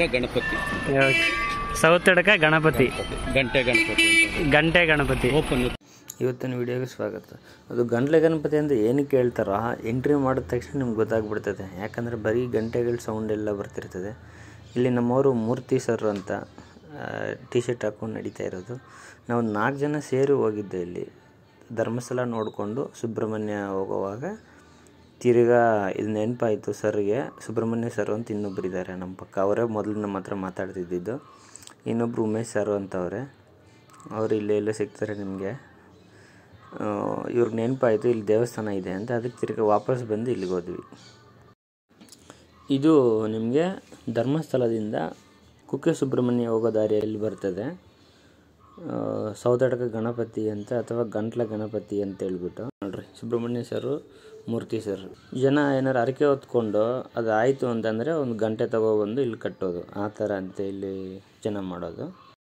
ಗಣಪತಿ ಸೌತಡಕ ಗಣಪತಿ ಗಂಟೆ ಗಣಪತಿ ಓಪನ್. ಇವತ್ತಿನ ವಿಡಿಯೋಗೆ ಸ್ವಾಗತ. ಅದು ಗಂಟ್ಲೆ ಗಣಪತಿ ಅಂತ ಏನಕ್ಕೆ ಹೇಳ್ತಾರೋ ಎಂಟ್ರಿ ಮಾಡಿದ ತಕ್ಷಣ ನಿಮ್ಗೆ ಗೊತ್ತಾಗ್ಬಿಡ್ತದೆ. ಯಾಕಂದರೆ ಬರೀ ಗಂಟೆಗಳ ಸೌಂಡ್ ಎಲ್ಲ ಬರ್ತಿರ್ತದೆ. ಇಲ್ಲಿ ನಮ್ಮವರು ಮೂರ್ತಿ ಸರ್ ಅಂತ ಟಿ ಶರ್ಟ್ ಹಾಕ್ಕೊಂಡು ನಡೀತಾ ಇರೋದು. ನಾವು 4 ಜನ ಸೇರಿ ಹೋಗಿದ್ದೆ. ಇಲ್ಲಿ ಧರ್ಮಸ್ಥಳ ನೋಡಿಕೊಂಡು ಸುಬ್ರಹ್ಮಣ್ಯ ಹೋಗುವಾಗ ತಿರ್ಗಾ ಇದು ನೆನಪಾಯಿತು ಸರ್ಗೆ. ಸುಬ್ರಹ್ಮಣ್ಯ ಸರ್ ಅಂತ ಇನ್ನೊಬ್ರು ಇದ್ದಾರೆ ನಮ್ಮ ಪಕ್ಕ. ಅವರೇ ಮೊದಲು ನಮ್ಮ ಹತ್ರ ಮಾತಾಡ್ತಿದ್ದಿದ್ದು. ಇನ್ನೊಬ್ರು ಉಮೇಶ್ ಸರ್ ಅಂತವ್ರೆ, ಅವರು ಇಲ್ಲೆಲ್ಲ ಸಿಗ್ತಾರೆ ನಿಮಗೆ. ಇವ್ರಿಗೆ ನೆನಪಾಯಿತು ಇಲ್ಲಿ ದೇವಸ್ಥಾನ ಇದೆ ಅಂತ. ಅದಕ್ಕೆ ತಿರ್ಗಿ ವಾಪಸ್ ಬಂದು ಇಲ್ಲಿಗೆ ಹೋದ್ವಿ. ಇದು ನಿಮಗೆ ಧರ್ಮಸ್ಥಳದಿಂದ ಕುಕ್ಕೆ ಸುಬ್ರಹ್ಮಣ್ಯ ಹೋಗೋ ದಾರಿಯಲ್ಲಿ ಬರ್ತದೆ. ಸೌತಡಕ ಗಣಪತಿ ಅಂತ ಅಥವಾ ಗಂಟ್ಲ ಗಣಪತಿ ಅಂತ ಹೇಳ್ಬಿಟ್ಟು ನೋಡ್ರಿ. ಸುಬ್ರಹ್ಮಣ್ಯ ಸರು, ಮೂರ್ತಿ ಸರ್. ಜನ ಏನಾರು ಹರಕೆ ಹೊತ್ಕೊಂಡು ಅದು ಆಯಿತು ಅಂತಂದರೆ ಒಂದು ಗಂಟೆ ತಗೊಬಂದು ಇಲ್ಲಿ ಕಟ್ಟೋದು, ಆ ಥರ ಅಂತ ಇಲ್ಲಿ ಜನ ಮಾಡೋದು.